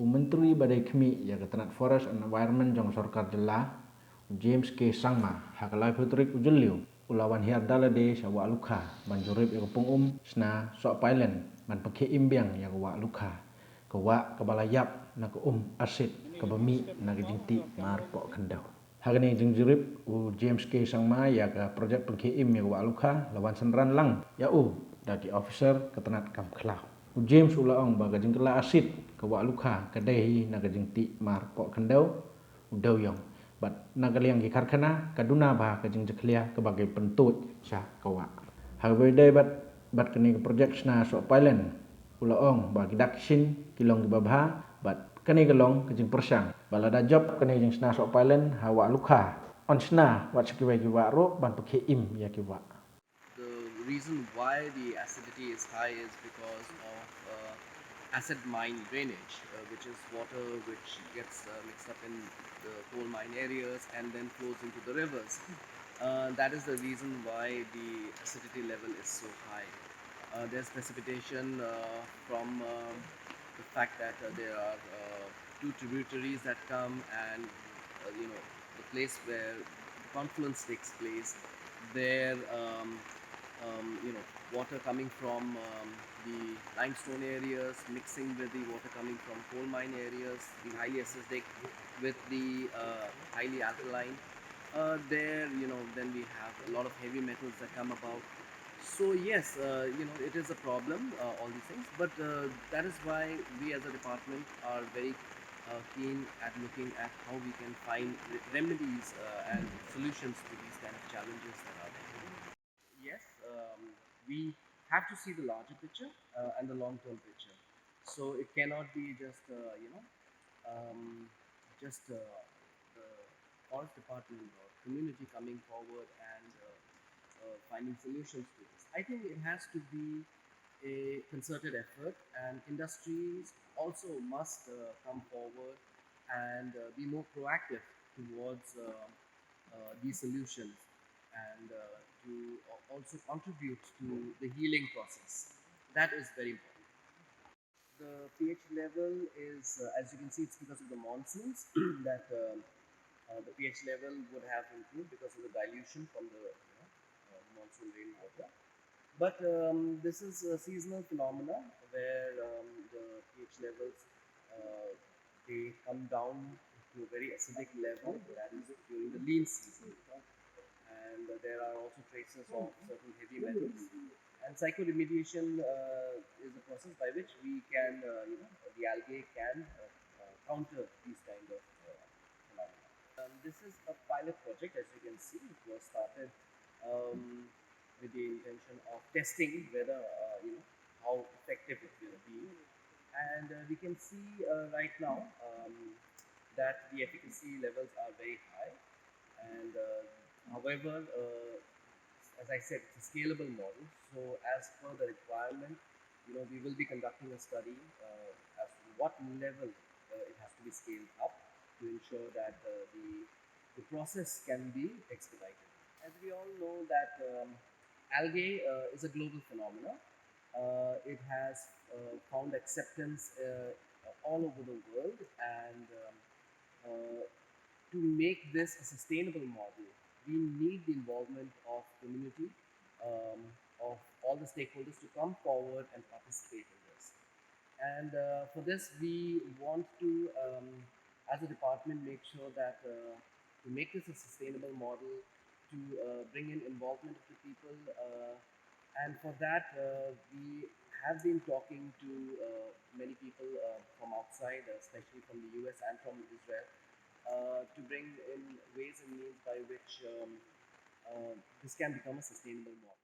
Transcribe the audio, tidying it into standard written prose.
Menteri Badai Kemi ya ketenat Forest and Environment jong Sorkar Jela James K Sangma hakalai putrik ujulio ulawan hiar dalade sa Wah Lukha ban jurip ya kepung sna Sohpailen ban pekhe imbiang ya Wah Lukha ke Wah kebalayap na ke asid ke bemi na ke jingti mar pok kendau hagani jing jurip James K Sangma ya ke projek pekhe im ya Wah Lukha lawan senran lang ya daki officer ketenat kam kelau James ulaong ba gajing kela asid ke Wah Lukha kadai na gajing ti mar pok kendau dewiong bat nagaliang ki karkhana kaduna ba gajing jeklia ke bagai pentut sya kawa hawe dai bat kini ke project na Sohpailen ulaong ba gidaksin kilong di babha bat kini gelong gajing persang balada job kini jing sna Sohpailen ha Wah Lukha on sna wat sekiwai ki wa ro ban pekhe im ya ki wa. The reason why the acidity is high is because of acid mine drainage, which is water which gets mixed up in the coal mine areas and then flows into the rivers. That is the reason why the acidity level is so high. There's precipitation from the fact that there are two tributaries that come and the place where the confluence takes place there water coming from the limestone areas mixing with the water coming from coal mine areas, the highly acidic with the highly alkaline. There, then we have a lot of heavy metals that come about. So yes, it is a problem, all these things, but that is why we as a department are very keen at looking at how we can find remedies and solutions to these kind of challenges that are there. Yes, we have to see the larger picture and the long-term picture. So it cannot be just um, just the forest department or community coming forward and finding solutions to this. I think it has to be a concerted effort, and industries also must come forward and be more proactive towards these solutions and to also contribute to the healing process. That is very important. The pH level is, as you can see, it's because of the monsoons that the pH level would have improved because of the dilution from the monsoon rainwater. But this is a seasonal phenomena where the pH levels they come down to a very acidic level, that is during the lean season. And there are also traces of certain heavy metals. And psychoremediation is a process by which we can, the algae can counter these kind of phenomena. This is a pilot project, as you can see. It was started with the intention of testing whether, how effective it will be. And we can see right now that the efficacy levels are very high. And however, as I said, it's a scalable model. So as per the requirement, we will be conducting a study as to what level it has to be scaled up to ensure that the process can be expedited. As we all know that algae is a global phenomenon. It has found acceptance all over the world, and uh, to make this a sustainable model, we need the involvement of community, um, of all the stakeholders to come forward and participate in this. And for this, we want to, as a department, make sure that to make this a sustainable model, to bring in involvement of the people, and for that, we have been talking to many people from outside, especially from the US and from Israel, to bring in ways and means by which this can become a sustainable model.